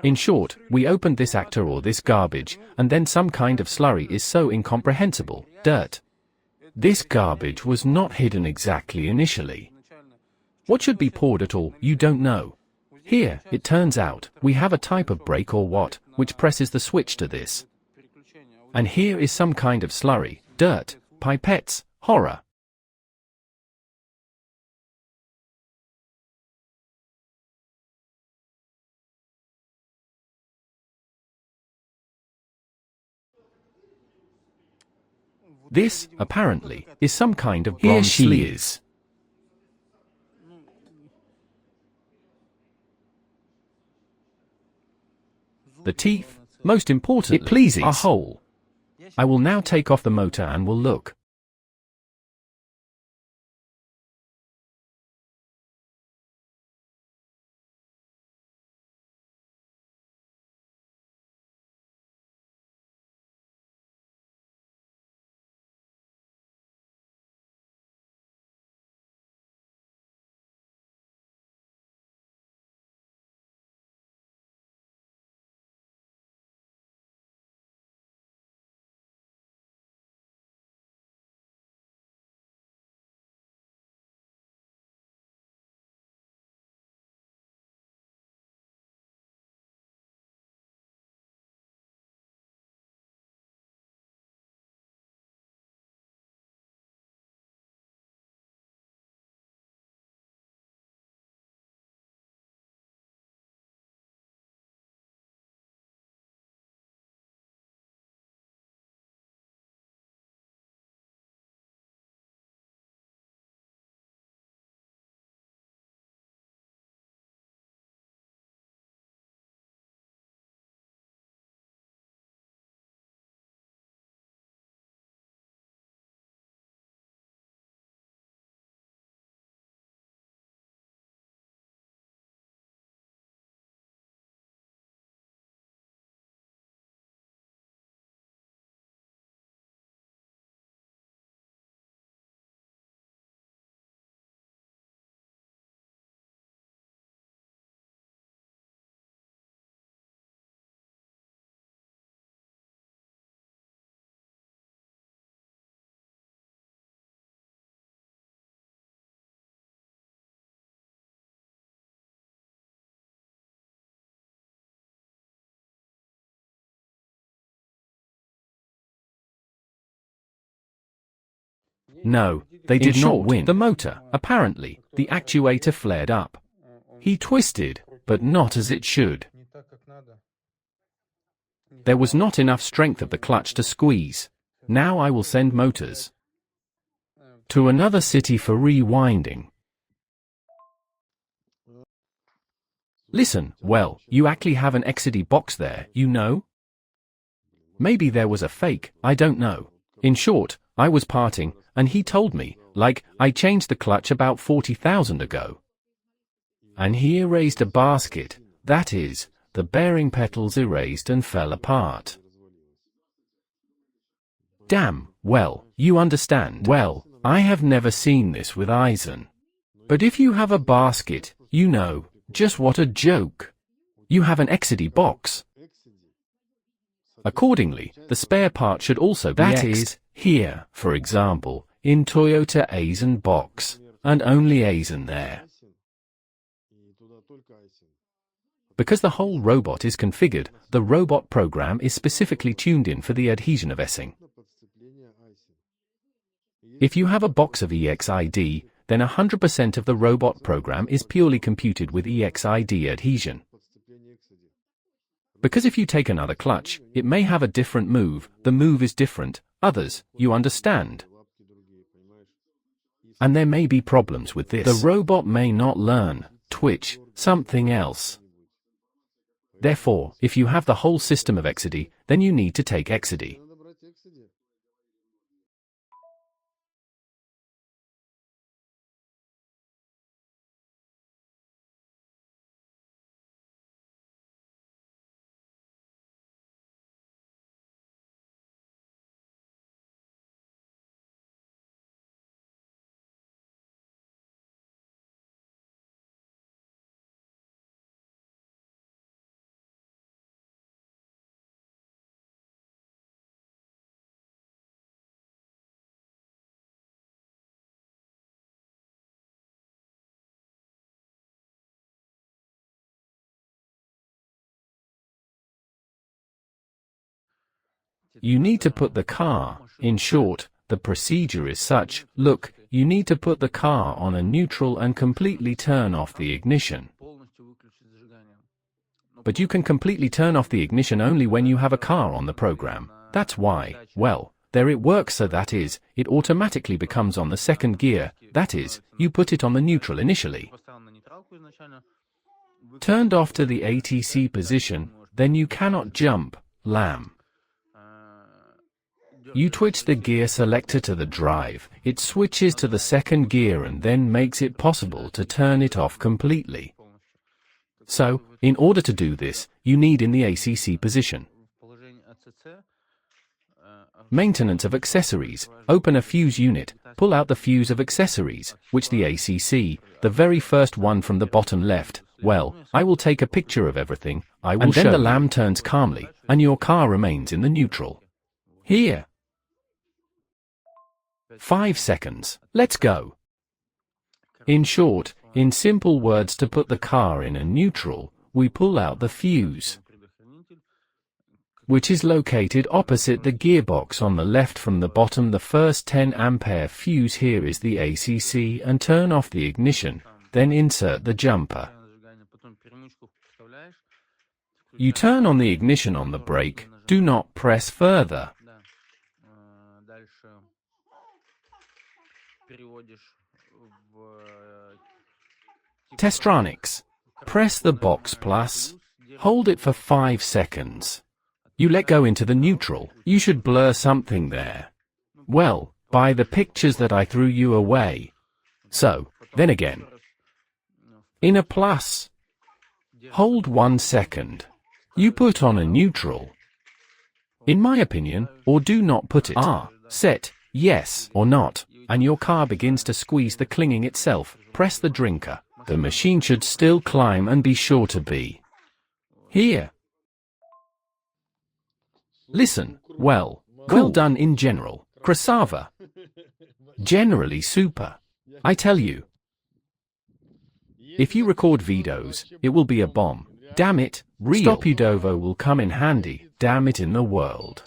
In short, we opened this actor or this garbage, and then some kind of slurry is so incomprehensible, dirt. This garbage was not hidden exactly initially. What should be poured at all, you don't know. Here, it turns out, we have a type of brake or what, which presses the switch to this. And here is some kind of slurry, dirt, pipettes, horror. This, apparently, is some kind of bronze sleeve. The teeth, most importantly, it pleases, are whole. I will now take off the motor and will look. No, they did not win. The motor, apparently, the actuator flared up. He twisted, but not as it should. There was not enough strength of the clutch to squeeze. Now I will send motors to another city for rewinding. Listen, well, you actually have an XD box there, you know? Maybe there was a fake, I don't know. In short, I was parting, and he told me, like, I changed the clutch about 40,000 ago. And he erased a basket, that is, the bearing petals erased and fell apart. Damn, well, you understand. Well, I have never seen this with Aisin. But if you have a basket, you know, just what a joke. You have an XD box. Accordingly, the spare part should also be That is, here, for example, in Toyota Aisin box, and only Aisin there. Because the whole robot is configured, the robot program is specifically tuned in for the adhesion of Aisin. If you have a box of EXID, then 100% of the robot program is purely computed with EXID adhesion. Because if you take another clutch, it may have a different move, the move is different, others, you understand. And there may be problems with this. The robot may not learn, twitch, something else. Therefore, if you have the whole system of XD, then you need to take XD. You need to put the car, in short, the procedure is such, look, you need to put the car on a neutral and completely turn off the ignition. But you can completely turn off the ignition only when you have a car on the program. That's why, well, there it works, so that is, it automatically becomes on the second gear, that is, you put it on the neutral initially. Turned off to the ATC position, then you cannot jump, lamb. You twitch the gear selector to the drive, it switches to the second gear and then makes it possible to turn it off completely. So, in order to do this, you need in the ACC position. Maintenance of accessories, open a fuse unit, pull out the fuse of accessories, which the ACC, the very first one from the bottom left, well, I will take a picture of everything, and then the lamb turns calmly, and your car remains in the neutral. Here. 5 seconds, let's go. In short, in simple words, to put the car in a neutral, we pull out the fuse, which is located opposite the gearbox on the left from the bottom. The first 10 ampere fuse here is the ACC, and turn off the ignition, then insert the jumper. You turn on the ignition on the brake, do not press further. Testronics. Press the box plus, hold it for 5 seconds. You let go into the neutral, you should blur something there. Well, by the pictures that I threw you away. So, then again. In a plus. Hold 1 second. You put on a neutral. In my opinion, or do not put it. Set, yes or not, and your car begins to squeeze the clinging itself, press the drinker. The machine should still climb and be sure to be here. Listen, well done in general, Krasava. Generally super. I tell you. If you record videos, it will be a bomb. Damn it, Stopudovo will come in handy, damn it in the world.